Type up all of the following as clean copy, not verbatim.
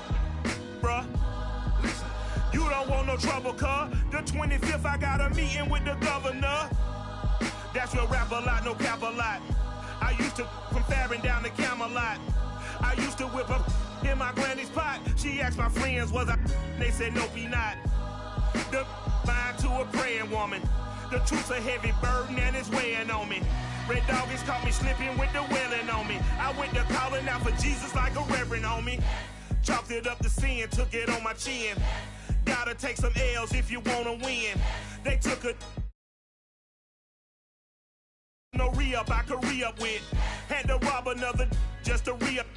favorite, bruh. You don't want no trouble, cuz. The 25th, I got a meeting with the governor. That's your rap a lot, no cap a lot. I used to from Farron down to Camelot. I used to whip up in my granny's pot. She asked my friends, was I? They said, nope, he not. The mind to a praying woman. The truth's a heavy burden and it's weighing on me. Red doggies caught me slipping with the wailing on me. I went to calling out for Jesus like a reverend on me. Chalked it up to sin, took it on my chin. Gotta take some L's if you wanna win. They took a no re-up I could re-up with. Had to rob another just to re-up.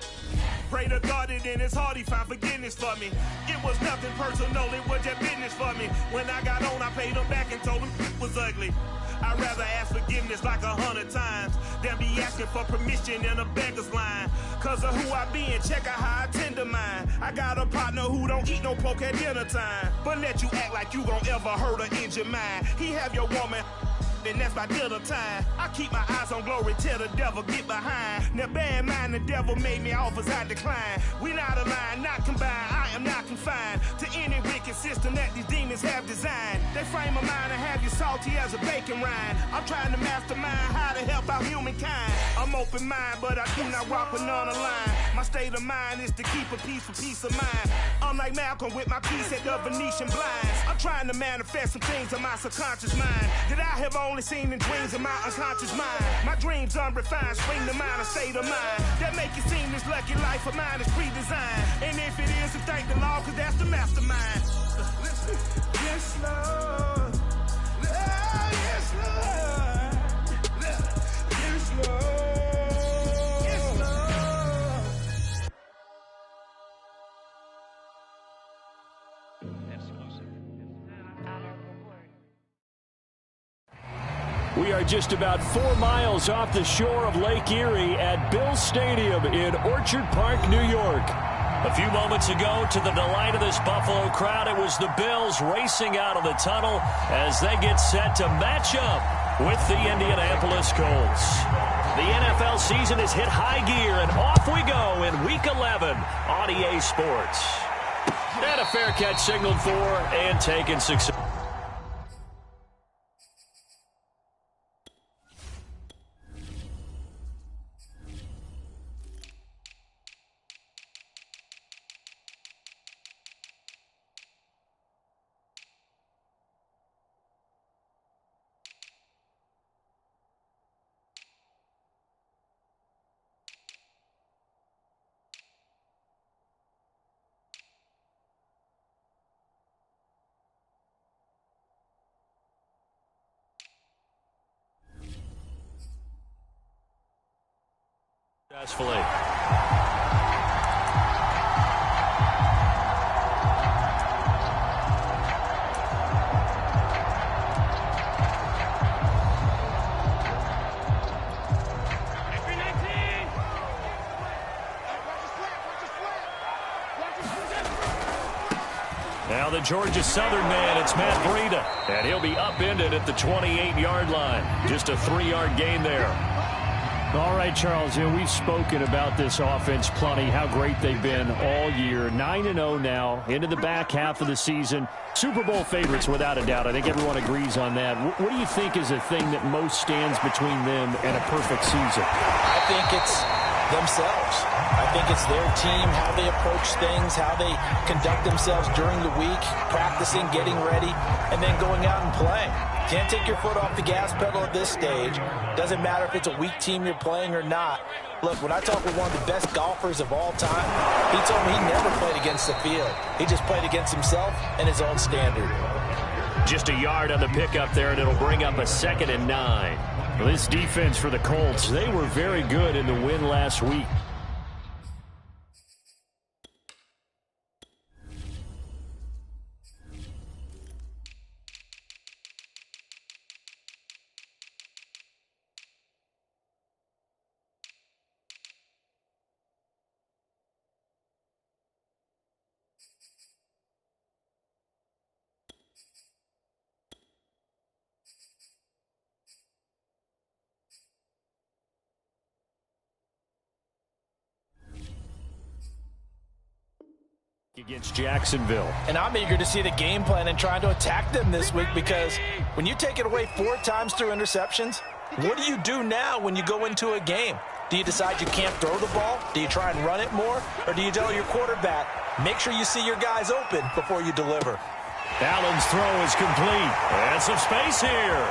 Pray to God it in his heart he found forgiveness for me. It was nothing personal, it was just business for me. When I got on, I paid him back and told him it was ugly. I'd rather ask forgiveness like 100 times than be asking for permission in a beggar's line. Cause of who I be and check out how I tend to mine. I got a partner who don't eat no pork at dinner time, but let you act like you gon' ever hurt or injure mine. He have your woman, and that's my dinner time. I keep my eyes on glory till the devil get behind. Now bear in mind the devil made me offers I decline. We not aligned, not combined, I am not confined to any wicked system that these demons have designed. They frame a mind and have you salty as a bacon rind. I'm trying to mastermind how to help out humankind. I'm open mind, but I do not rock with none line. My state of mind is to keep a peace for peace of mind. I'm like Malcolm with my piece at the Venetian blinds. I'm trying to manifest some things in my subconscious mind that I have only seen in dreams in my unconscious mind. My dreams unrefined, spring to mind, a state of mind that make it seem this lucky life of mine is pre-designed. And if it is, then thank the Lord, cause that's the mastermind. Listen. Yes, Lord. Yes, Lord. Yes, Lord. Yes, Lord. We are just about 4 miles off the shore of Lake Erie at Bill Stadium in Orchard Park, New York. A few moments ago, to the delight of this Buffalo crowd, it was the Bills racing out of the tunnel as they get set to match up with the Indianapolis Colts. The NFL season has hit high gear, and off we go in Week 11 on EA Sports. And a fair catch signaled for and taken success. Successfully. Now the Georgia Southern man, it's Matt Breida, and he'll be upended at the 28-yard line. Just a 3-yard gain there. All right, Charles, we've spoken about this offense plenty, how great they've been all year. 9-0 now, into the back half of the season. Super Bowl favorites, without a doubt. I think everyone agrees on that. What do you think is the thing that most stands between them and a perfect season? I think it's themselves. I think it's their team, how they approach things, how they conduct themselves during the week, practicing, getting ready, and then going out and playing. Can't take your foot off the gas pedal at this stage. Doesn't matter if it's a weak team you're playing or not. Look, when I talk with one of the best golfers of all time, he told me he never played against the field. He just played against himself and his own standard. Just a yard on the pickup there, and it'll bring up a 2nd and 9. Well, this defense for the Colts, they were very good in the win last week. Against Jacksonville. And I'm eager to see the game plan and trying to attack them this week, because when you take it away 4 times through interceptions, what do you do now when you go into a game? Do you decide you can't throw the ball? Do you try and run it more? Or do you tell your quarterback, make sure you see your guys open before you deliver? Allen's throw is complete. And some space here.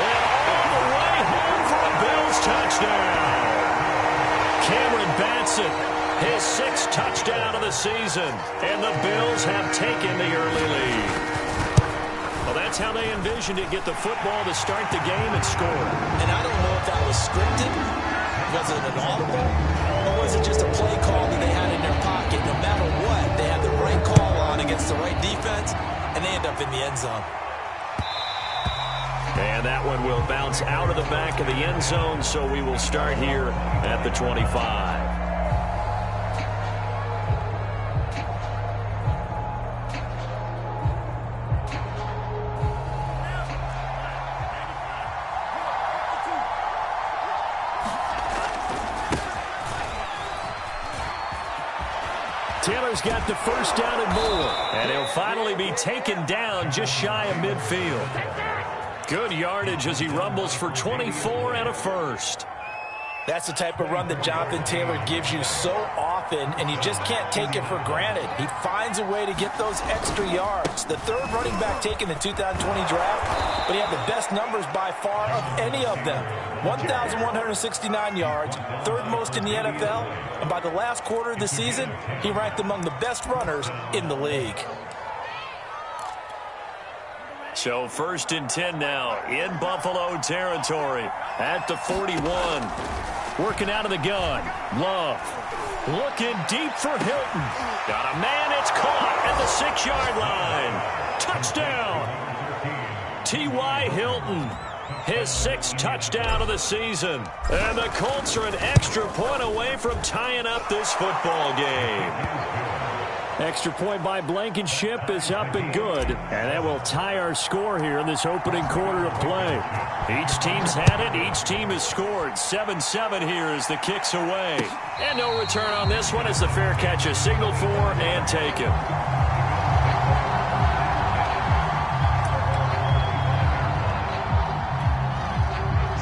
And all the way home for a Bills touchdown. Cameron Batson, his 6th touchdown of the season. And the Bills have taken the early lead. Well, that's how they envisioned it. Get the football to start the game and score. And I don't know if that was scripted. Was it an audible? Or was it just a play call that they had in their pocket? No matter what, they had the right call on against the right defense, and they end up in the end zone. And that one will bounce out of the back of the end zone, so we will start here at the 25. Taylor's got the first down and more. And he'll finally be taken down just shy of midfield. Good yardage as he rumbles for 24 and a first. That's the type of run that Jonathan Taylor gives you so often, and you just can't take it for granted. He finds a way to get those extra yards. The 3rd running back taken in the 2020 draft, but he had the best numbers by far of any of them. 1,169 yards, 3rd most in the NFL, and by the last quarter of the season, he ranked among the best runners in the league. So 1st and 10 now in Buffalo territory at the 41. Working out of the gun. Love. Looking deep for Hilton. Got a man, it's caught at the 6-yard line. Touchdown. T.Y. Hilton. His 6th touchdown of the season. And the Colts are an extra point away from tying up this football game. Extra point by Blankenship is up and good. And that will tie our score here in this opening quarter of play. Each team's had it. Each team has scored. 7-7 here as the kick's away. And no return on this one as the fair catch is signaled for and taken.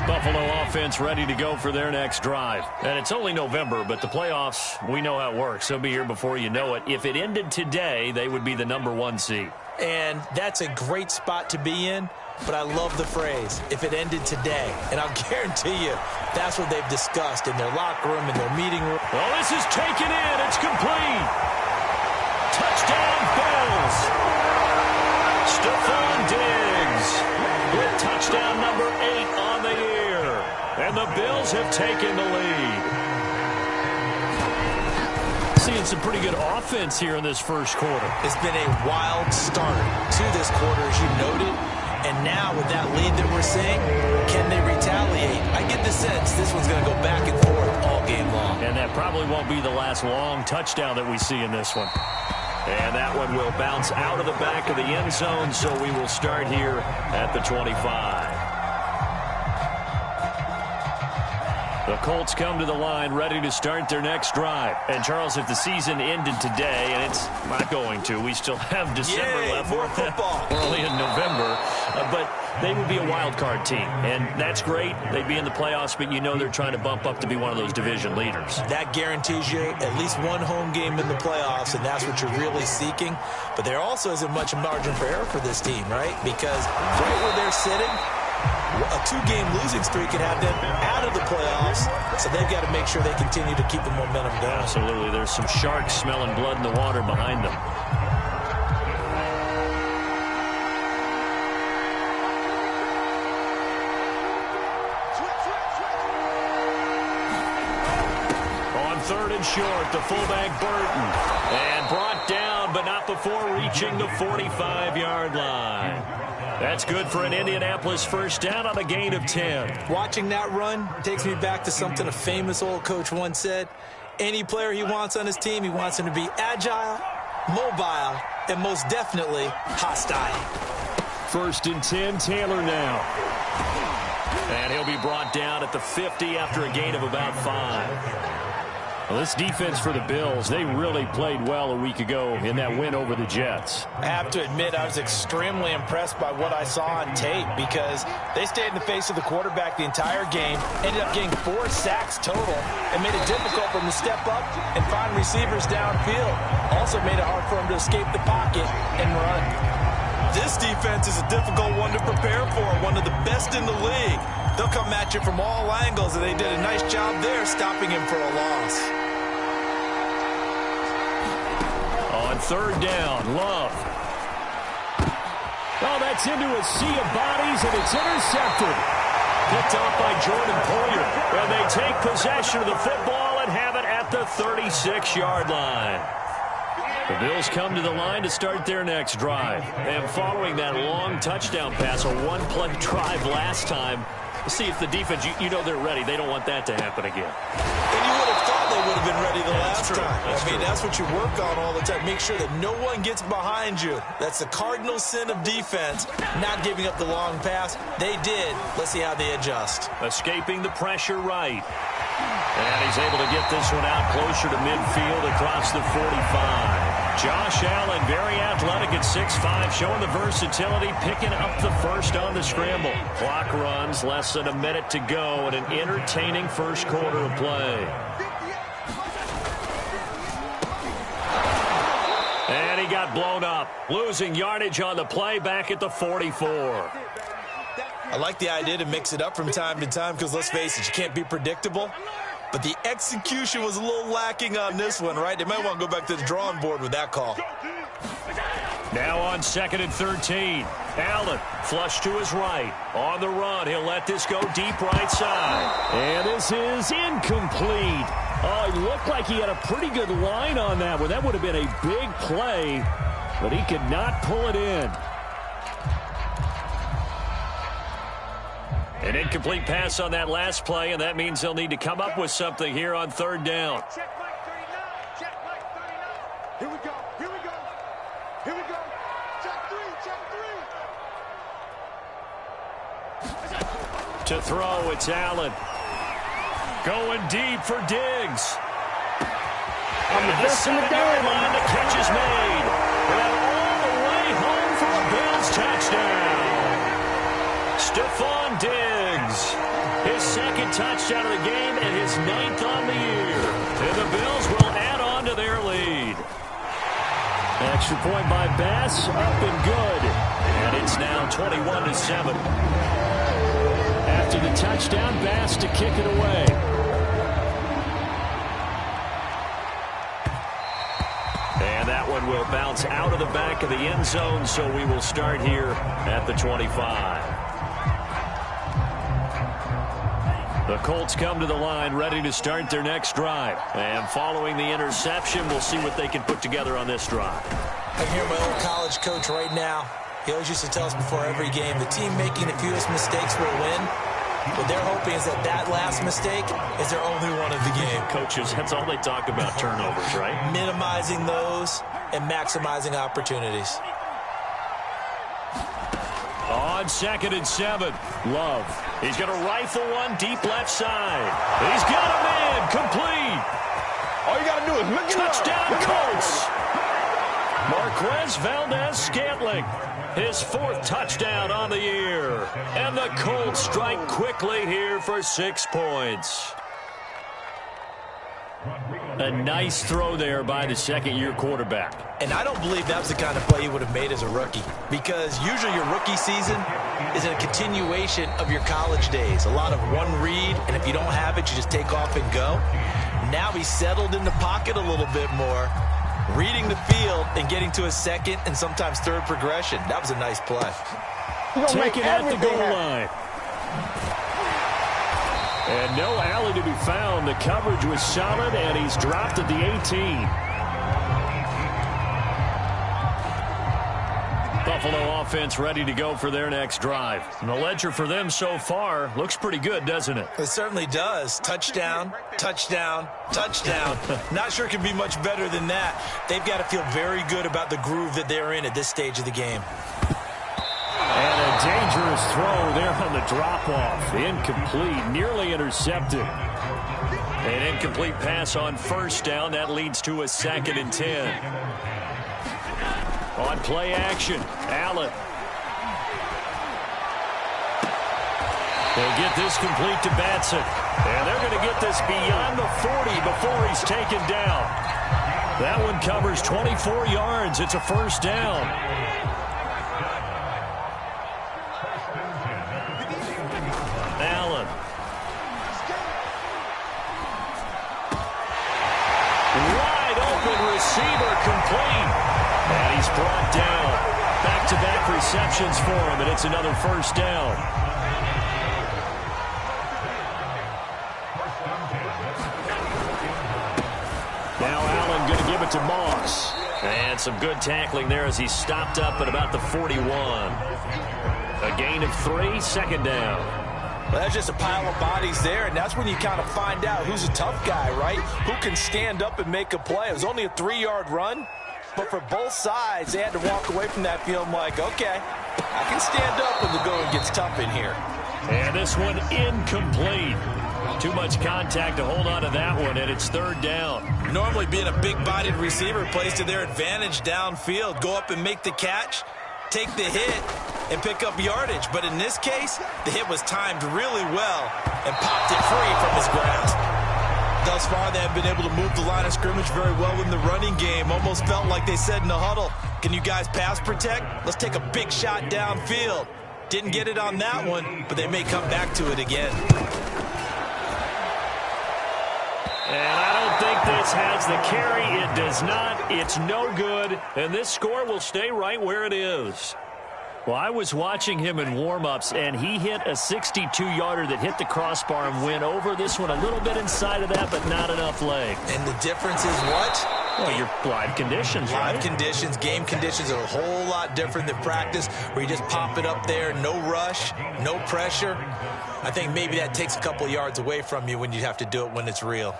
Buffalo offense ready to go for their next drive. And it's only November, but the playoffs, we know how it works. They'll be here before you know it. If it ended today, they would be the #1 seed. And that's a great spot to be in, but I love the phrase, if it ended today. And I'll guarantee you, that's what they've discussed in their locker room, in their meeting room. Well, this is taken in. It's complete. Touchdown, Bills. Stephon Diggs with touchdown number 8 on the year. And the Bills have taken the lead. Seeing some pretty good offense here in this first quarter. It's been a wild start to this quarter, as you noted. And now with that lead that we're seeing, can they retaliate? I get the sense this one's going to go back and forth all game long. And that probably won't be the last long touchdown that we see in this one. And that one will bounce out of the back of the end zone, so we will start here at the 25. The Colts come to the line ready to start their next drive. And, Charles, if the season ended today, and it's not going to, we still have December left. More football. We're only in November. But they would be a wild card team. And that's great. They'd be in the playoffs, but you know they're trying to bump up to be one of those division leaders. That guarantees you at least one home game in the playoffs, and that's what you're really seeking. But there also isn't much margin for error for this team, right? Because right where they're sitting, a 2-game losing streak could have them out of the playoffs, so they've got to make sure they continue to keep the momentum going. Absolutely. There's some sharks smelling blood in the water behind them. On 3rd and short, the fullback Burton. And brought down, but not before reaching the 45-yard line. That's good for an Indianapolis first down on a gain of 10. Watching that run takes me back to something a famous old coach once said. Any player he wants on his team, he wants him to be agile, mobile, and most definitely hostile. 1st and 10, Taylor now. And he'll be brought down at the 50 after a gain of about 5. Well, this defense for the Bills, they really played well a week ago in that win over the Jets. I have to admit, I was extremely impressed by what I saw on tape because they stayed in the face of the quarterback the entire game, ended up getting 4 sacks total, and made it difficult for him to step up and find receivers downfield. Also made it hard for him to escape the pocket and run. This defense is a difficult one to prepare for, one of the best in the league. They'll come at you from all angles, and they did a nice job there stopping him for a loss. On third down, Love. Oh, that's into a sea of bodies, and it's intercepted. Picked off by Jordan Poyer. And they take possession of the football and have it at the 36-yard line. The Bills come to the line to start their next drive. And following that long touchdown pass, a one-play drive last time, we'll see if the defense, you know they're ready. They don't want that to happen again. And you would have thought they would have been ready the last time. That's what you work on all the time. Make sure that no one gets behind you. That's the cardinal sin of defense, not giving up the long pass. They did. Let's see how they adjust. Escaping the pressure right. And he's able to get this one out closer to midfield across the 45. Josh Allen, very athletic at 6'5", showing the versatility, picking up the first on the scramble. Clock runs, less than a minute to go, and an entertaining first quarter of play. And he got blown up, losing yardage on the play back at the 44. I like the idea to mix it up from time to time because, let's face it, you can't be predictable. But the execution was a little lacking on this one, right? They might want to go back to the drawing board with that call. Now on 2nd and 13. Allen flush to his right. On the run, he'll let this go deep right side. And this is incomplete. Oh, it looked like he had a pretty good line on that one. That would have been a big play, but he could not pull it in. An incomplete pass on that last play, and that means they'll need to come up with something here on third down. Check like 39. Check like 39. Here we go. Here we go. Here we go. Check 3. Check 3. To throw, it's Allen. Going deep for Diggs. I'm the best in the game. Line, the catch is made. And all the way home for a Bills touchdown. Stephon Diggs, his second touchdown of the game and his 9th on the year. And the Bills will add on to their lead. Extra point by Bass, up and good. And it's now 21-7. After the touchdown, Bass to kick it away. And that one will bounce out of the back of the end zone, so we will start here at the 25. The Colts come to the line ready to start their next drive. And following the interception, we'll see what they can put together on this drive. I hear my old college coach right now. He always used to tell us before every game, the team making the fewest mistakes will win. What they're hoping is that last mistake is their only one of the game. Coaches, that's all they talk about, turnovers, right? Minimizing those and maximizing opportunities. On 2nd and 7, Love. He's going to rifle one deep left side. He's got him in, complete. All you got to do is look at touchdown, Colts. Marquez Valdez-Scantling, his 4th touchdown on the year. And the Colts strike quickly here for 6 points. A nice throw there by the second-year quarterback. And I don't believe that was the kind of play he would have made as a rookie, because usually your rookie season is a continuation of your college days. A lot of one read, and if you don't have it, you just take off and go. Now he's settled in the pocket a little bit more, reading the field and getting to his second and sometimes third progression. That was a nice play. Taken at the goal line. And no alley to be found. The coverage was solid, and he's dropped at the 18. Buffalo offense ready to go for their next drive. And the ledger for them so far looks pretty good, doesn't it? It certainly does. Touchdown, touchdown, touchdown. Not sure it can be much better than that. They've got to feel very good about the groove that they're in at this stage of the game. And a dangerous throw there on the drop-off. Incomplete, nearly intercepted. An incomplete pass on first down. That leads to a 2nd and 10. On play action, Allen. They'll get this complete to Batson. And they're going to get this beyond the 40 before he's taken down. That one covers 24 yards. It's a first down. Allen. Wide open receiver complete. And he's brought down. Back-to-back receptions for him, and it's another first down. Now Allen going to give it to Moss. And some good tackling there as he stopped up at about the 41. A gain of 3, 2nd down. Well, that's just a pile of bodies there, and that's when you kind of find out who's a tough guy, right? Who can stand up and make a play. It was only a 3-yard run, but for both sides, they had to walk away from that field like, okay, I can stand up when the going gets tough in here. And this one incomplete. Too much contact to hold on to that one, and it's 3rd down. Normally being a big-bodied receiver plays to their advantage downfield. Go up and make the catch, take the hit, and pick up yardage. But in this case, the hit was timed really well and popped it free from his grasp. Thus far, they have been able to move the line of scrimmage very well in the running game. Almost felt like they said in the huddle, can you guys pass protect? Let's take a big shot downfield. Didn't get it on that one, but they may come back to it again. And I don't think this has the carry. It does not. It's no good. And this score will stay right where it is. Well, I was watching him in warm-ups, and he hit a 62-yarder that hit the crossbar and went over. This one a little bit inside of that, but not enough leg. And the difference is what? Well, your live conditions, right? Live conditions, game conditions are a whole lot different than practice, where you just pop it up there, no rush, no pressure. I think maybe that takes a couple of yards away from you when you have to do it when it's real.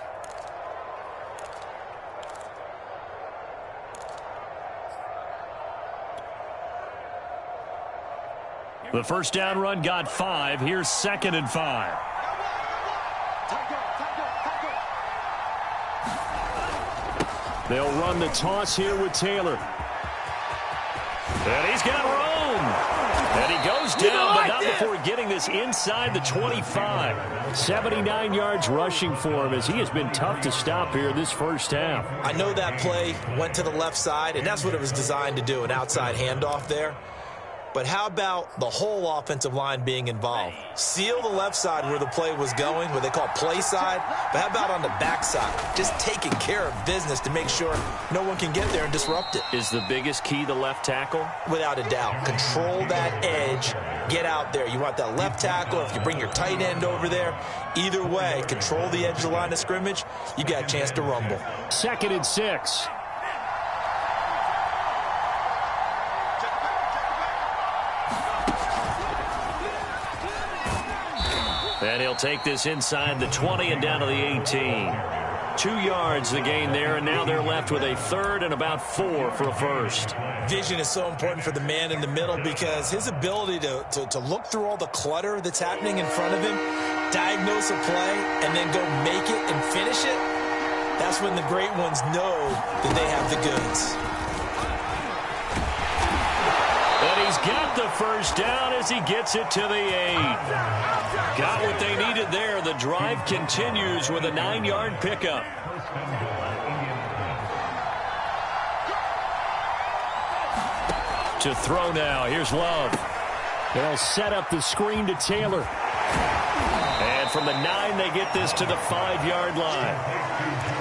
The first down run got 5. Here's 2nd and 5. They'll run the toss here with Taylor. And he's got room. And he goes down, but not before getting this inside the 25. 79 yards rushing for him as he has been tough to stop here this first half. I know that play went to the left side, and that's what it was designed to do, an outside handoff there. But how about the whole offensive line being involved? Seal the left side where the play was going, what they call play side. But how about on the back side? Just taking care of business to make sure no one can get there and disrupt it. Is the biggest key the left tackle? Without a doubt. Control that edge. Get out there. You want that left tackle. If you bring your tight end over there, either way, control the edge of the line of scrimmage, you got a chance to rumble. 2nd and 6. And he'll take this inside the 20 and down to the 18. 2 yards the gain there, and now they're left with a 3rd and about 4 for a first. Vision is so important for the man in the middle because his ability to look through all the clutter that's happening in front of him, diagnose a play, and then go make it and finish it, that's when the great ones know that they have the goods. And he's got the first down as he gets it to the 8. Got what they needed there. The drive continues with a 9-yard pickup. To throw now. Here's Love. They'll set up the screen to Taylor. And from the 9, they get this to the 5-yard line.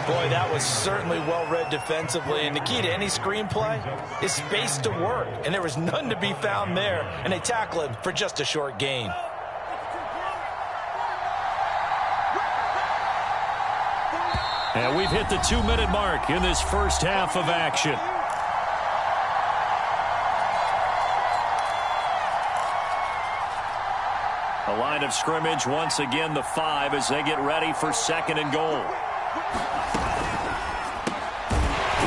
Boy, that was certainly well-read defensively. And the key to any screenplay is space to work. And there was none to be found there. And they tackle him for just a short gain. And we've hit the 2-minute mark in this first half of action. A line of scrimmage, once again the 5 as they get ready for 2nd and goal.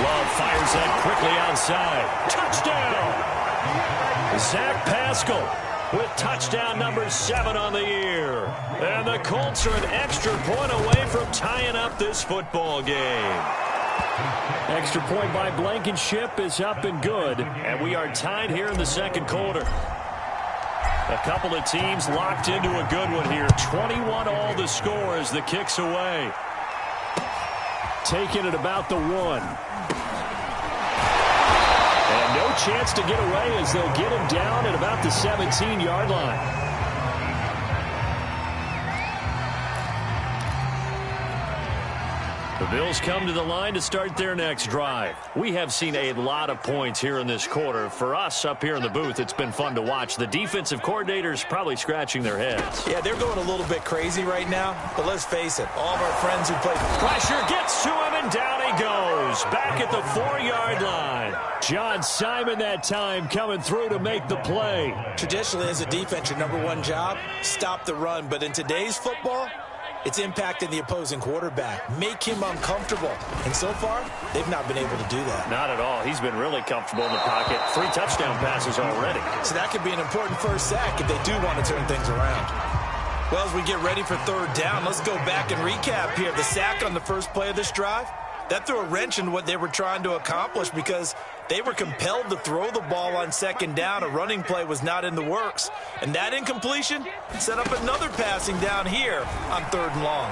Love fires that quickly outside. Touchdown! Zach Pascal. with touchdown number 7 on the year. And the Colts are an extra point away from tying up this football game. Extra point by Blankenship is up and good. And we are tied here in the second quarter. A couple of teams locked into a good one here. 21 all the score as the kick's away. Taking it about the 1. And no chance to get away as they'll get him down at about the 17-yard line. The Bills come to the line to start their next drive. We have seen a lot of points here in this quarter. For us up here in the booth, it's been fun to watch. The defensive coordinators probably scratching their heads. Yeah, they're going a little bit crazy right now. But let's face it, all of our friends who play pressure gets to him, and down he goes. Back at the 4-yard line. John Simon that time coming through to make the play. Traditionally, as a defense, your number one job, stop the run. But in today's football, it's impacting the opposing quarterback. Make him uncomfortable. And so far, they've not been able to do that. Not at all. He's been really comfortable in the pocket. 3 touchdown passes already. So that could be an important first sack if they do want to turn things around. Well, as we get ready for third down, let's go back and recap here. The sack on the first play of this drive, that threw a wrench in what they were trying to accomplish because they were compelled to throw the ball on second down. A running play was not in the works. And that incompletion set up another passing down here on third and long.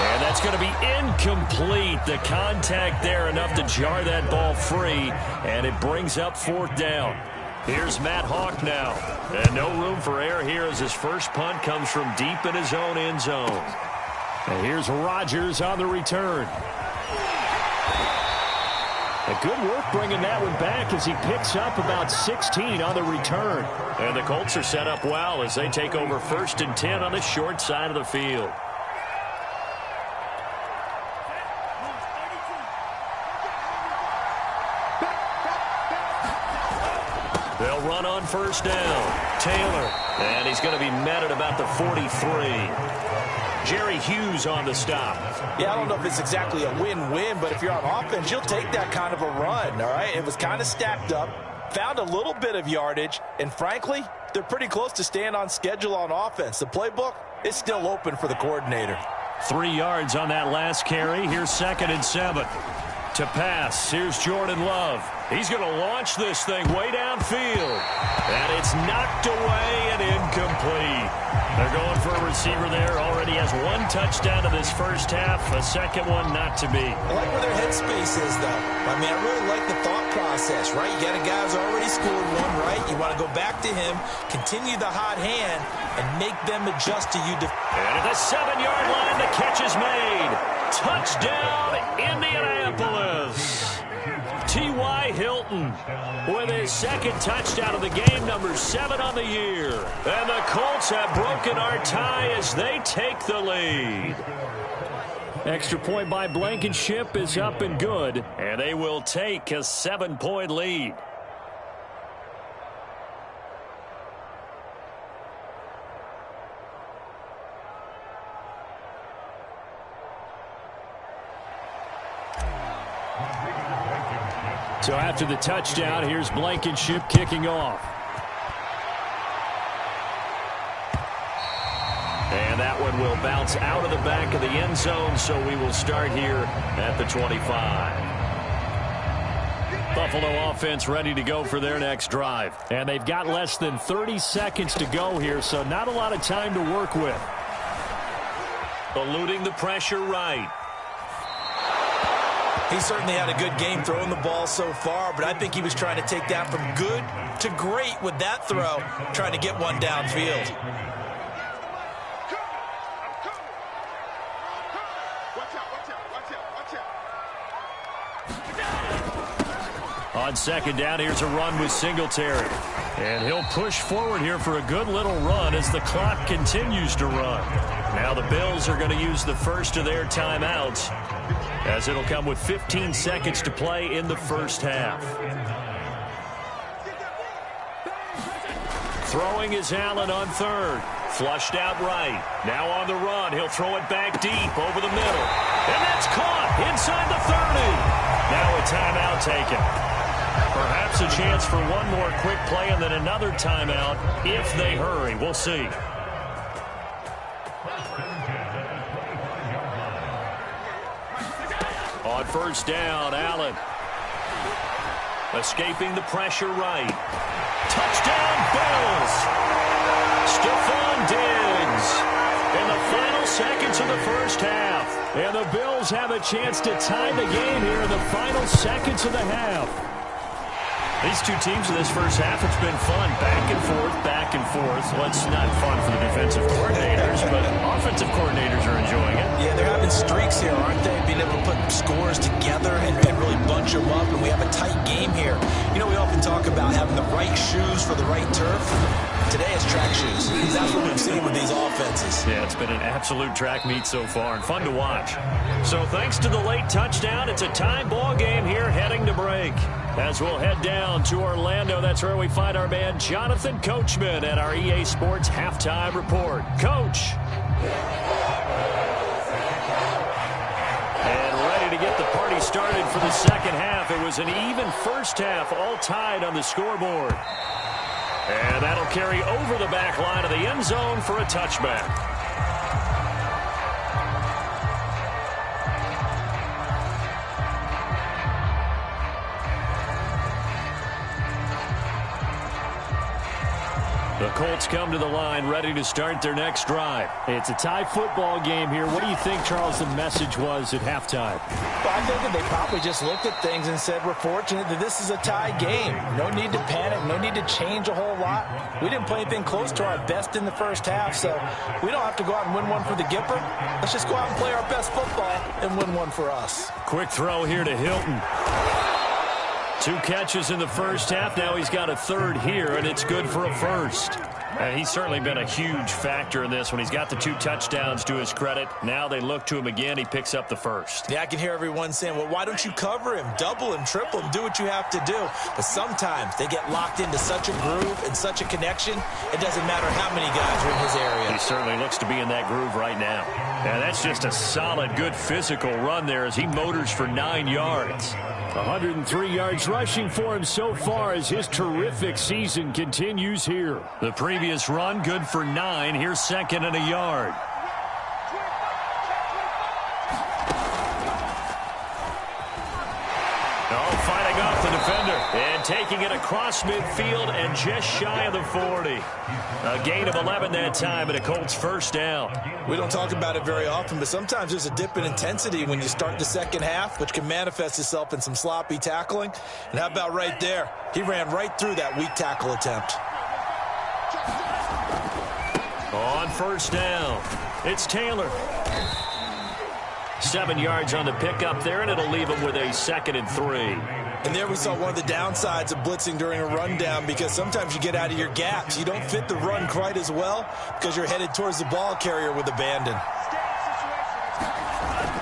And that's going to be incomplete. The contact there enough to jar that ball free. And it brings up fourth down. Here's Matt Hawk now. And no room for error here as his first punt comes from deep in his own end zone. And here's Rodgers on the return. A good work bringing that one back as he picks up about 16 on the return. And the Colts are set up well as they take over 1st and 10 on the short side of the field. They'll run on first down. Taylor. And he's going to be met at about the 43. Jerry Hughes on the stop. Yeah, I don't know if it's exactly a win-win, but if you're on offense, you'll take that kind of a run, all right? It was kind of stacked up, found a little bit of yardage, and frankly, they're pretty close to staying on schedule on offense. The playbook is still open for the coordinator. 3 yards on that last carry. Here's 2nd and 7. To pass, here's Jordan Love. He's going to launch this thing way downfield. And it's knocked away and incomplete. They're going for a receiver there. Already has 1 touchdown in this first half. A second one not to be. I like where their headspace is, though. I mean, I really like the thought process, right? You got a guy who's already scored 1, right? You want to go back to him, continue the hot hand, and make them adjust to you. And at the 7-yard line, the catch is made. Touchdown, Indianapolis. T.Y. Hilton with his 2nd touchdown of the game, number 7 on the year. And the Colts have broken our tie as they take the lead. Extra point by Blankenship is up and good. And they will take a 7-point lead. So after the touchdown, here's Blankenship kicking off. And that one will bounce out of the back of the end zone, so we will start here at the 25. Buffalo offense ready to go for their next drive. And they've got less than 30 seconds to go here, so not a lot of time to work with. Eluding the pressure right. He certainly had a good game throwing the ball so far, but I think he was trying to take that from good to great with that throw, trying to get one downfield. On second down, here's a run with Singletary. And he'll push forward here for a good little run as the clock continues to run. Now the Bills are going to use the first of their timeouts, as it'll come with 15 seconds to play in the first half. Throwing is Allen on third. Flushed out right. Now on the run. He'll throw it back deep over the middle. And that's caught inside the 30. Now a timeout taken. Perhaps a chance for one more quick play and then another timeout if they hurry. We'll see. On first down, Allen. Escaping the pressure right. Touchdown, Bills! Stephon Diggs in the final seconds of the first half. And the Bills have a chance to tie the game here in the final seconds of the half. These two teams in this first half, it's been fun. Back and forth, back and forth. Well, it's not fun for the defensive coordinators, but offensive coordinators are enjoying it. Yeah, they're having streaks here, aren't they? Being able to put scores together and really bunch them up, and we have a tight game here. You know, we often talk about having the right shoes for the right turf. Today is track shoes. That's what we've seen with these offenses. Yeah, it's been an absolute track meet so far and fun to watch. So thanks to the late touchdown, it's a tie ball game here heading to break. As we'll head down to Orlando, that's where we find our man Jonathan Coachman at our EA Sports Halftime Report. Coach. And ready to get the party started for the second half. It was an even first half, all tied on the scoreboard. And that'll carry over the back line of the end zone for a touchback. The Colts come to the line ready to start their next drive. It's a tie football game here. What do you think, Charles, the message was at halftime? Well, I think that they probably just looked at things and said, we're fortunate that this is a tie game. No need to panic. No need to change a whole lot. We didn't play anything close to our best in the first half, so we don't have to go out and win one for the Gipper. Let's just go out and play our best football and win one for us. Quick throw here to Hilton. 2 catches in the first half. Now he's got a third here, and it's good for a first. And he's certainly been a huge factor in this when he's got the 2 touchdowns to his credit. Now they look to him again. He picks up the first. Yeah, I can hear everyone saying, well, why don't you cover him, double him, triple him, do what you have to do. But sometimes they get locked into such a groove and such a connection, it doesn't matter how many guys are in his area. He certainly looks to be in that groove right now. And that's just a solid, good physical run there as he motors for 9 yards. 103 yards rushing for him so far as his terrific season continues here. The previous run, good for 9. Here's second and a yard. Oh, fighting off the defender and taking it across midfield and just shy of the 40. A gain of 11 that time and a Colts first down. We don't talk about it very often, but sometimes there's a dip in intensity when you start the second half, which can manifest itself in some sloppy tackling. And how about right there? He ran right through that weak tackle attempt. On first down, it's Taylor. 7 yards on the pickup there, and it'll leave him with a 2nd and 3. And there we saw one of the downsides of blitzing during a rundown, because sometimes you get out of your gaps. You don't fit the run quite as well because you're headed towards the ball carrier with abandon.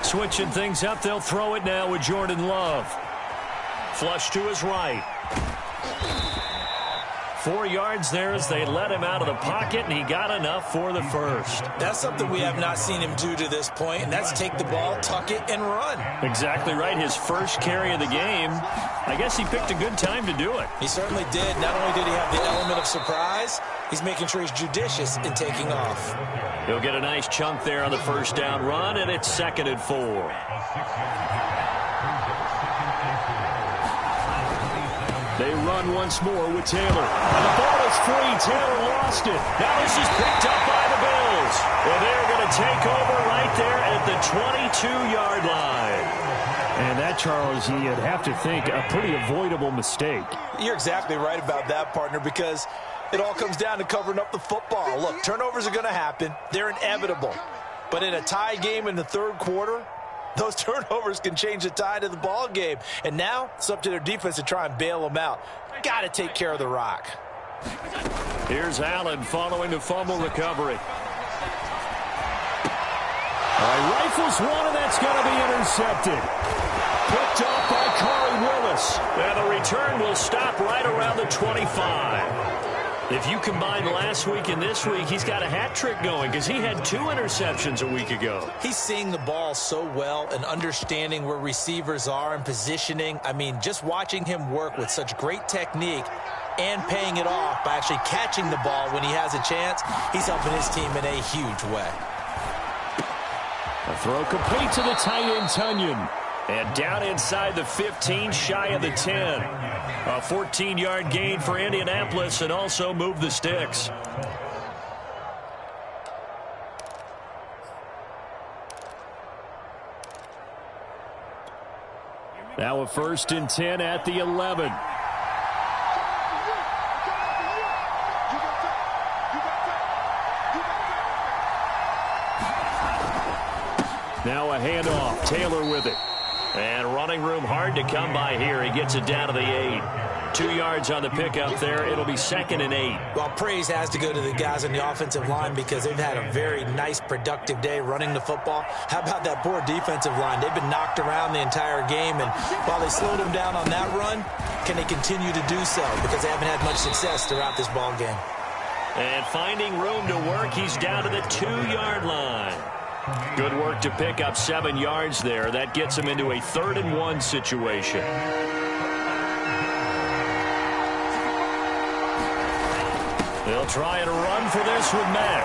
Switching things up, they'll throw it now with Jordan Love. Flush to his right. 4 yards there as they let him out of the pocket, and he got enough for the first. That's something we have not seen him do to this point, and that's take the ball, tuck it, and run. Exactly right. His first carry of the game. I guess he picked a good time to do it. He certainly did. Not only did he have the element of surprise, he's making sure he's judicious in taking off. He'll get a nice chunk there on the first down run, and it's 2nd and 4. They run once more with Taylor. And the ball is free. Taylor lost it. Now this is picked up by the Bills. Well, they're going to take over right there at the 22-yard line. And that, Charles, you'd have to think a pretty avoidable mistake. You're exactly right about that, partner, because it all comes down to covering up the football. Look, turnovers are going to happen. They're inevitable. But in a tie game in the third quarter, those turnovers can change the tide of the ball game. And now it's up to their defense to try and bail them out. Got to take care of the rock. Here's Allen following the fumble recovery. Rifles one, and that's going to be intercepted. Picked up by Corey Willis. And the return will stop right around the 25. If you combine last week and this week, he's got a hat trick going because he had 2 interceptions a week ago. He's seeing the ball so well and understanding where receivers are and positioning. I mean, just watching him work with such great technique and paying it off by actually catching the ball when he has a chance, he's helping his team in a huge way. A throw complete to the tight end, Tunyon. And down inside the 15, shy of the 10. A 14-yard gain for Indianapolis and also moved the sticks. Now a 1st and 10 at the 11. Now a handoff. Taylor with it. And running room hard to come by here. He gets it down to the 8. 2 yards on the pickup there. It'll be 2nd and 8. Well, praise has to go to the guys on the offensive line because they've had a very nice, productive day running the football. How about that poor defensive line? They've been knocked around the entire game, and while they slowed them down on that run, can they continue to do so? Because they haven't had much success throughout this ball game. And finding room to work, he's down to the 2-yard line. Good work to pick up 7 yards there. That gets him into a 3rd and 1 situation. They'll try and run for this with Mack.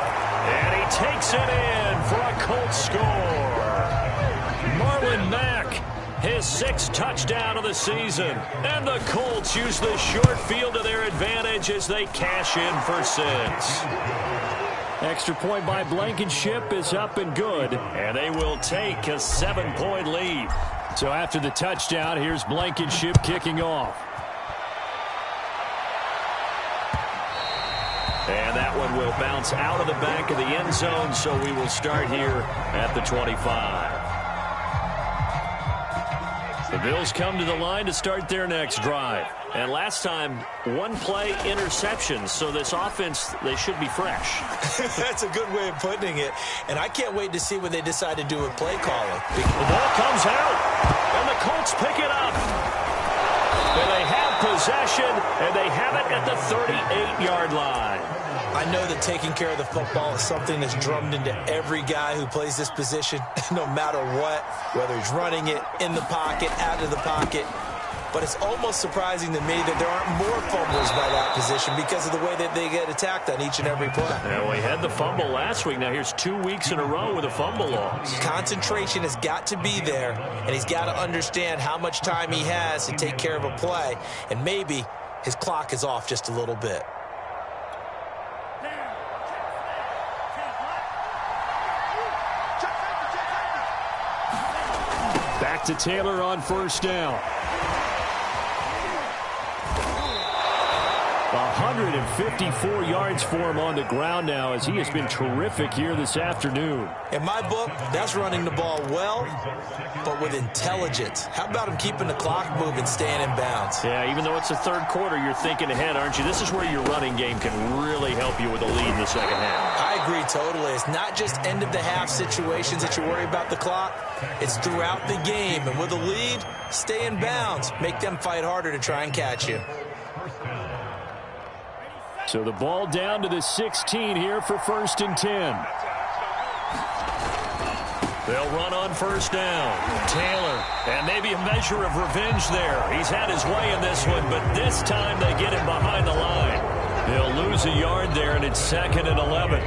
And he takes it in for a Colts score. Marlon Mack, his 6th touchdown of the season. And the Colts use the short field to their advantage as they cash in for 6. Extra point by Blankenship is up and good. And they will take a 7-point lead. So after the touchdown, here's Blankenship kicking off. And that one will bounce out of the back of the end zone, so we will start here at the 25. The Bills come to the line to start their next drive. And last time, 1-play interceptions, so this offense, they should be fresh. That's a good way of putting it. And I can't wait to see what they decide to do with play calling. The ball comes out, and the Colts pick it up. And they have possession, and they have it at the 38-yard line. I know that taking care of the football is something that's drummed into every guy who plays this position, no matter what, whether he's running it, in the pocket, out of the pocket. But it's almost surprising to me that there aren't more fumbles by that position because of the way that they get attacked on each and every play. Yeah, we had the fumble last week. Now here's 2 weeks in a row with a fumble loss. Concentration has got to be there, and he's got to understand how much time he has to take care of a play, and maybe his clock is off just a little bit. Back to Taylor on 1st down. 154 yards for him on the ground now as he has been terrific here this afternoon. In my book, that's running the ball well, but with intelligence. How about him keeping the clock moving, staying in bounds? Yeah, even though it's the 3rd quarter, you're thinking ahead, aren't you? This is where your running game can really help you with a lead in the 2nd half. I agree totally. It's not just end-of-the-half situations that you worry about the clock. It's throughout the game. And with a lead, stay in bounds. Make them fight harder to try and catch you. So the ball down to the 16 here for 1st and 10. They'll run on 1st down. Taylor, and maybe a measure of revenge there. He's had his way in this one, but this time they get him behind the line. He'll lose a yard there, and it's 2nd and 11.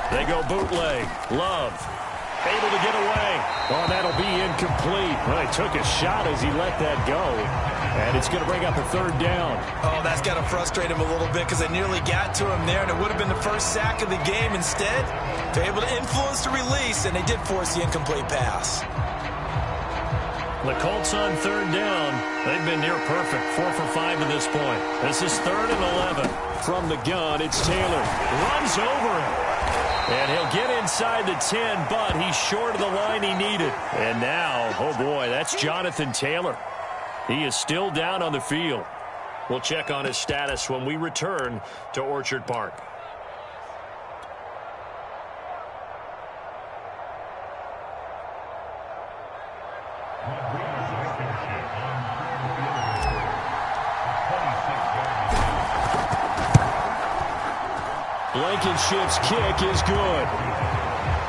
They go bootleg. Love. Able to get away. Oh, that'll be incomplete. Well, he took a shot as he let that go. And it's going to bring up a 3rd down. Oh, that's got to frustrate him a little bit because they nearly got to him there, and it would have been the 1st sack of the game. Instead, they're able to influence the release, and they did force the incomplete pass. The Colts on 3rd down. They've been near perfect. 4 for 5 to this point. This is 3rd and 11. From the gun, it's Taylor. Runs over him. And he'll get inside the 10, but he's short of the line he needed. And now, oh boy, that's Jonathan Taylor. He is still down on the field. We'll check on his status when we return to Orchard Park. Blankenship's kick is good.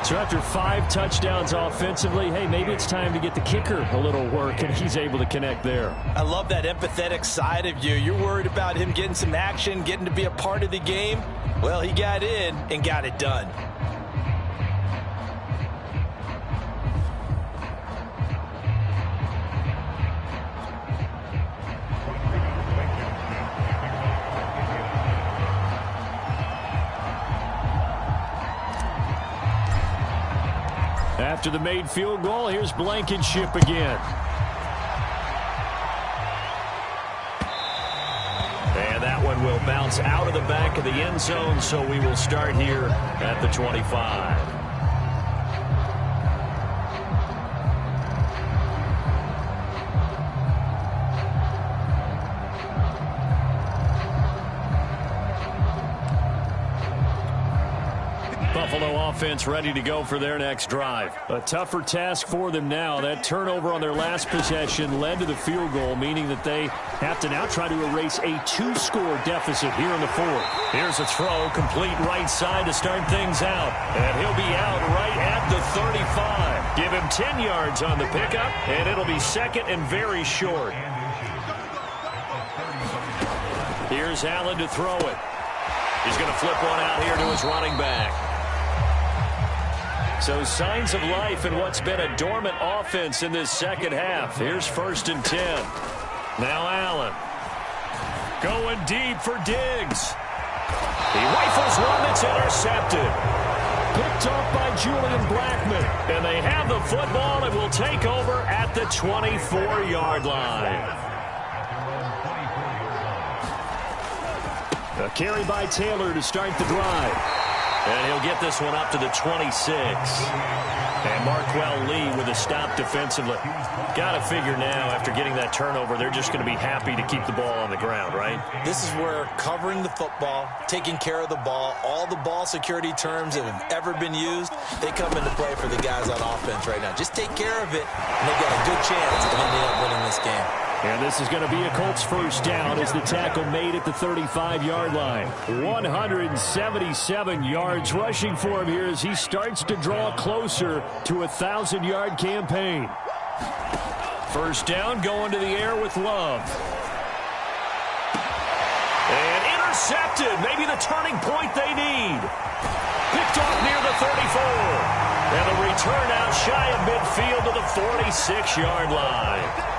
So after 5 touchdowns offensively, hey, maybe it's time to get the kicker a little work, and he's able to connect there. I love that empathetic side of you. You're worried about him getting some action, getting to be a part of the game. Well, he got in and got it done. After the made field goal, here's Blankenship again. And that one will bounce out of the back of the end zone, so we will start here at the 25. Buffalo offense ready to go for their next drive. A tougher task for them now. That turnover on their last possession led to the field goal, meaning that they have to now try to erase a 2-score deficit here in the fourth. Here's a throw, complete right side to start things out. And he'll be out right at the 35. Give him 10 yards on the pickup, and it'll be second and very short. Here's Allen to throw it. He's going to flip one out here to his running back. So signs of life in what's been a dormant offense in this second half. Here's 1st and 10. Now Allen. Going deep for Diggs. He rifles one that's intercepted. Picked off by Julian Blackmon. And they have the football and will take over at the 24-yard line. A carry by Taylor to start the drive. And he'll get this one up to the 26. And Marquell Lee with a stop defensively. Got to figure now, after getting that turnover, they're just going to be happy to keep the ball on the ground, right? This is where covering the football, taking care of the ball, all the ball security terms that have ever been used, they come into play for the guys on offense right now. Just take care of it, and they've got a good chance of ending up winning this game. And this is going to be a Colts first down as the tackle made at the 35-yard line. 177 yards rushing for him here as he starts to draw closer to a 1,000-yard campaign. First down, going to the air with Love. And intercepted. Maybe the turning point they need. Picked off near the 34. And the return out shy of midfield to the 46-yard line.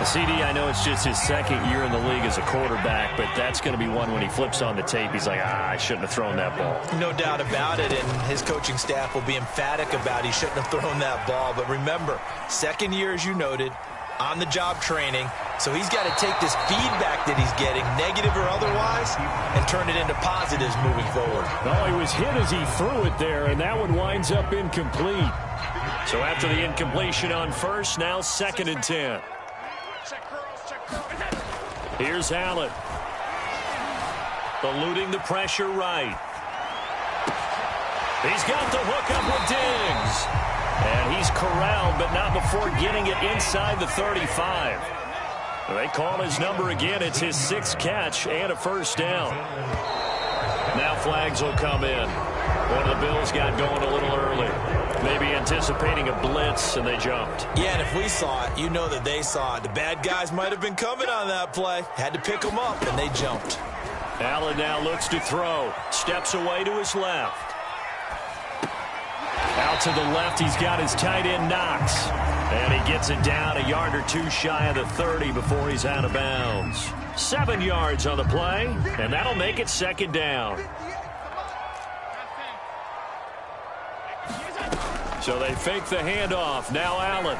CD, I know it's just his second year in the league as a quarterback, but that's going to be one when he flips on the tape, he's like, I shouldn't have thrown that ball. No doubt about it, and his coaching staff will be emphatic about he shouldn't have thrown that ball. But remember, second year, as you noted, on-the-job training, so he's got to take this feedback that he's getting, negative or otherwise, and turn it into positives moving forward. Oh, he was hit as he threw it there, and that one winds up incomplete. So after the incompletion on first, now 2nd and 10. Here's Allen. Eluding the pressure right. He's got the hook up with Diggs. And he's corralled, but not before getting it inside the 35. They call his number again. It's his 6th catch and a first down. Now flags will come in. One of the Bills got going a little early. Maybe anticipating a blitz, and they jumped. Yeah, and if we saw it, you know that they saw it. The bad guys might have been coming on that play. Had to pick them up, and they jumped. Allen now looks to throw. Steps away to his left. Out to the left, he's got his tight end Knox. And he gets it down a yard or two shy of the 30 before he's out of bounds. 7 yards on the play, and that'll make it 2nd down. So they fake the handoff. Now Allen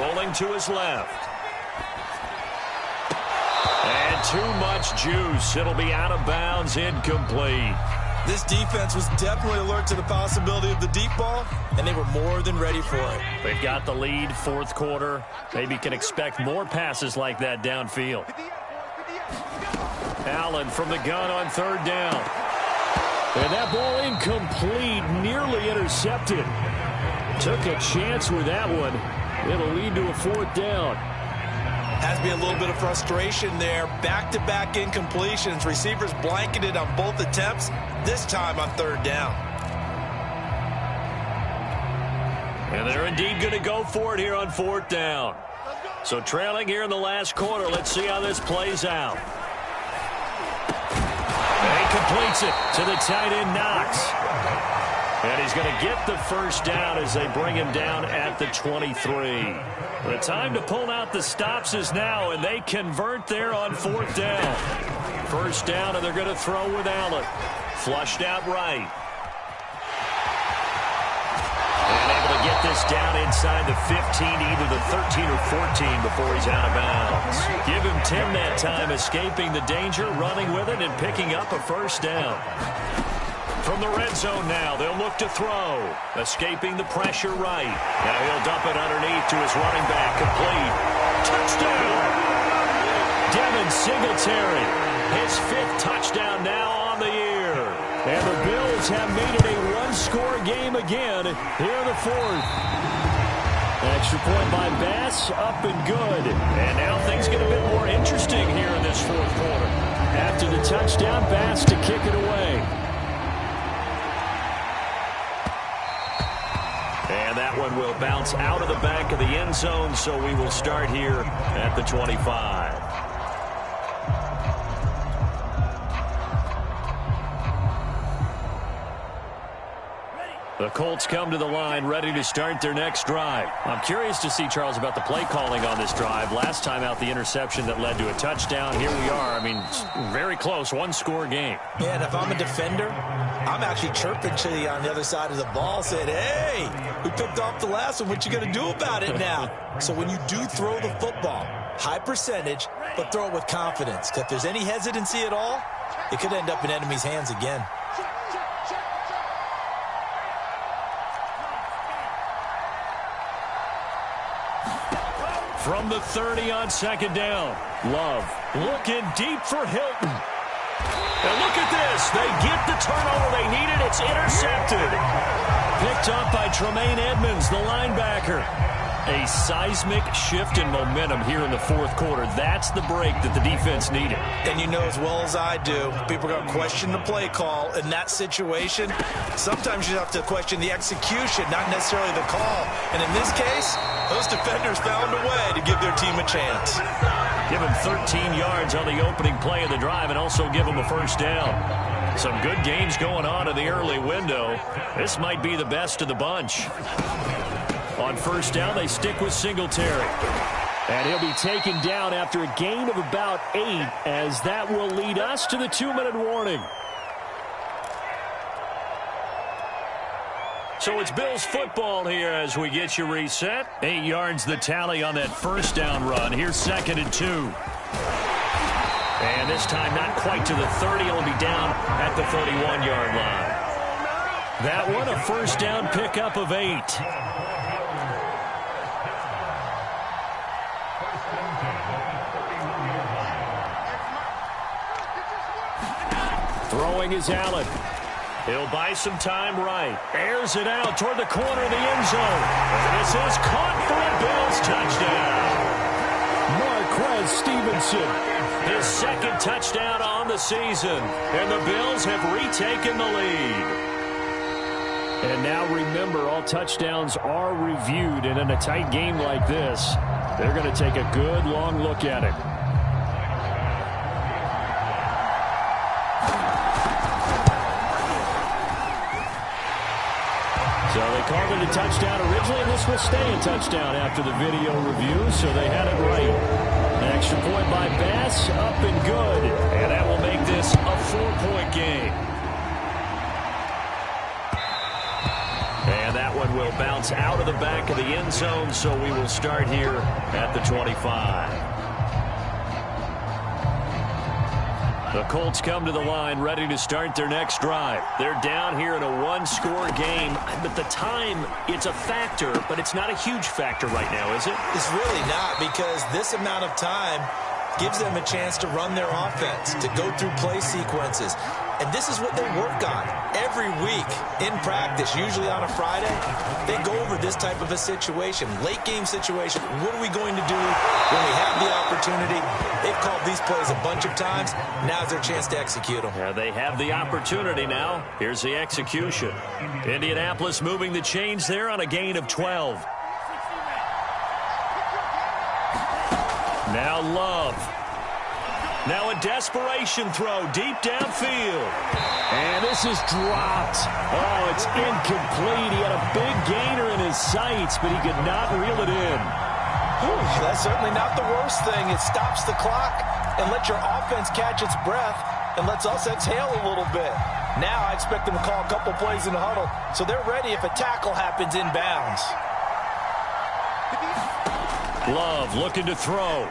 rolling to his left. And too much juice. It'll be out of bounds, incomplete. This defense was definitely alert to the possibility of the deep ball, and they were more than ready for it. They've got the lead, 4th quarter. Maybe can expect more passes like that downfield. Allen from the gun on 3rd down. And that ball incomplete, nearly intercepted. Took a chance with that one. It'll lead to a 4th down. Has to be a little bit of frustration there. Back-to-back incompletions. Receivers blanketed on both attempts, this time on third down. And they're indeed going to go for it here on fourth down. So trailing here in the last quarter. Let's see how this plays out. And he completes it to the tight end, Knox. And he's going to get the first down as they bring him down at the 23. The time to pull out the stops is now, and they convert there on fourth down. First down, and they're going to throw with Allen. Flushed out right. And able to get this down inside the 15, either the 13 or 14 before he's out of bounds. Give him 10 that time, escaping the danger, running with it, and picking up a first down. From the red zone now, they'll look to throw. Escaping the pressure right. Now he'll dump it underneath to his running back. Complete. Touchdown! Devin Singletary. His 5th touchdown now on the year. And the Bills have made it a one-score game again here in the 4th. Extra point by Bass, up and good. And now things get a bit more interesting here in this 4th quarter. After the touchdown, Bass to kick it away. And that one will bounce out of the back of the end zone, so we will start here at the 25. The Colts come to the line, ready to start their next drive. I'm curious to see, Charles, about the play calling on this drive. Last time out, the interception that led to a touchdown. Here we are. I mean, very close, one-score game. Yeah, and if I'm a defender, I'm actually chirping to you on the other side of the ball, saying, hey, we picked off the last one. What you going to do about it now? So when you do throw the football, high percentage, but throw it with confidence. Because if there's any hesitancy at all, it could end up in enemy's hands again. From the 30 on second down. Love looking deep for Hilton. And look at this. They get the turnover they needed. It's intercepted. Picked up by Tremaine Edmonds, the linebacker. A seismic shift in momentum here in the 4th quarter. That's the break that the defense needed. And you know as well as I do, people are going to question the play call in that situation. Sometimes you have to question the execution, not necessarily the call. And in this case, those defenders found a way to give their team a chance. Give him 13 yards on the opening play of the drive and also give him a first down. Some good games going on in the early window. This might be the best of the bunch. On first down, they stick with Singletary. And he'll be taken down after a gain of about 8, as that will lead us to the 2-minute warning. So it's Bills football here as we get you reset. 8 yards the tally on that first down run. Here's 2nd and 2. And this time not quite to the 30. It'll be down at the 31-yard line. That one a first down pickup of 8. Throwing is Allen. He'll buy some time right. Airs it out toward the corner of the end zone. And this is caught for a Bills touchdown. Marquez Stevenson. His 2nd touchdown on the season. And the Bills have retaken the lead. And now remember, all touchdowns are reviewed. And in a tight game like this, they're going to take a good long look at it. So they called it a touchdown originally, and this will stay a touchdown after the video review, so they had it right. An extra point by Bass, up and good. And that will make this a 4-point game. And that one will bounce out of the back of the end zone, so we will start here at the 25. The Colts come to the line ready to start their next drive. They're down here in a one-score game, but the time, it's a factor, but it's not a huge factor right now, is it? It's really not, because this amount of time gives them a chance to run their offense, to go through play sequences. And this is what they work on every week in practice, usually on a Friday. They go over this type of a situation, late game situation. What are we going to do when we have the opportunity? They've called these plays a bunch of times. Now's their chance to execute them. Yeah, they have the opportunity now. Here's the execution. Indianapolis moving the chains there on a gain of 12. Now Love. Now a desperation throw deep downfield. And this is dropped. Oh, it's incomplete. He had a big gainer in his sights, but he could not reel it in. Whew, that's certainly not the worst thing. It stops the clock and lets your offense catch its breath and lets us exhale a little bit. Now I expect them to call a couple plays in the huddle so they're ready if a tackle happens inbounds. Love looking to throw.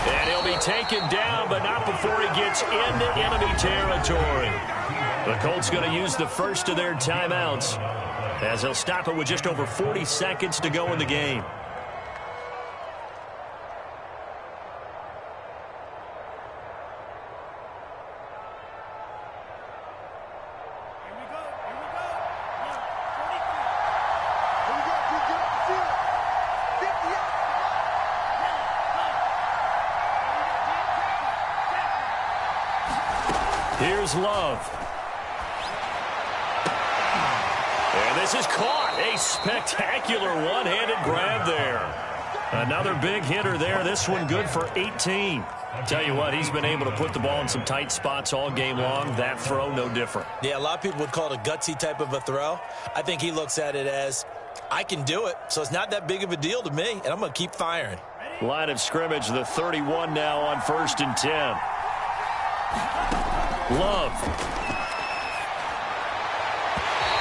And he'll be taken down, but not before he gets into enemy territory. The Colts going to use the first of their timeouts as they'll stop it with just over 40 seconds to go in the game. Here's Love. And this is caught. A spectacular one-handed grab there. Another big hitter there. This one good for 18. Tell you what, he's been able to put the ball in some tight spots all game long. That throw, no different. Yeah, a lot of people would call it a gutsy type of a throw. I think he looks at it as, I can do it, so it's not that big of a deal to me, and I'm going to keep firing. Line of scrimmage, the 31 now on 1st and 10. Love.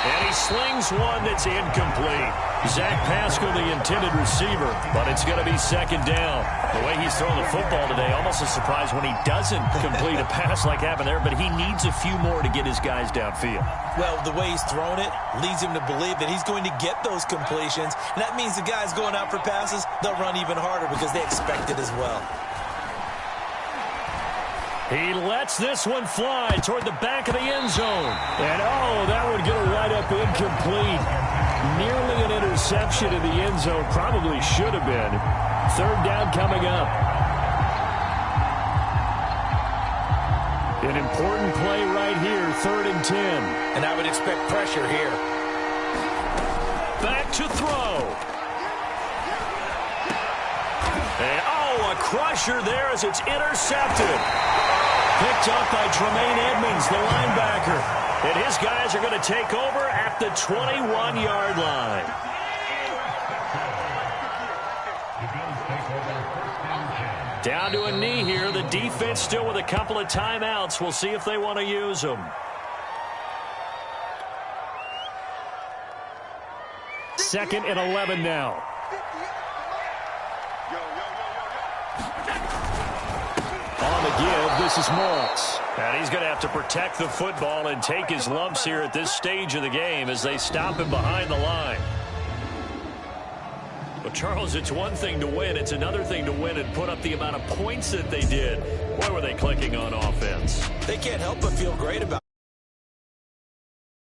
And he slings one that's incomplete. Zach Pascal, the intended receiver, but it's going to be second down. The way he's throwing the football today, almost a surprise when he doesn't complete a pass like happened there, but he needs a few more to get his guys downfield. Well, the way he's thrown it leads him to believe that he's going to get those completions, and that means the guys going out for passes, they'll run even harder because they expect it as well. He lets this one fly toward the back of the end zone. And, oh, that would get a right-up incomplete. Nearly an interception in the end zone. Probably should have been. Third down coming up. An important play right here, 3rd and 10. And I would expect pressure here. Back to throw. And, oh, a crusher there as it's intercepted. Picked up by Tremaine Edmonds, the linebacker. And his guys are going to take over at the 21-yard line. Down to a knee here. The defense still with a couple of timeouts. We'll see if they want to use them. Second and 11 now. On the give, this is Moss. And he's going to have to protect the football and take his lumps here at this stage of the game as they stop him behind the line. But, Charles, it's one thing to win. It's another thing to win and put up the amount of points that they did. Boy, were they clicking on offense. They can't help but feel great about it.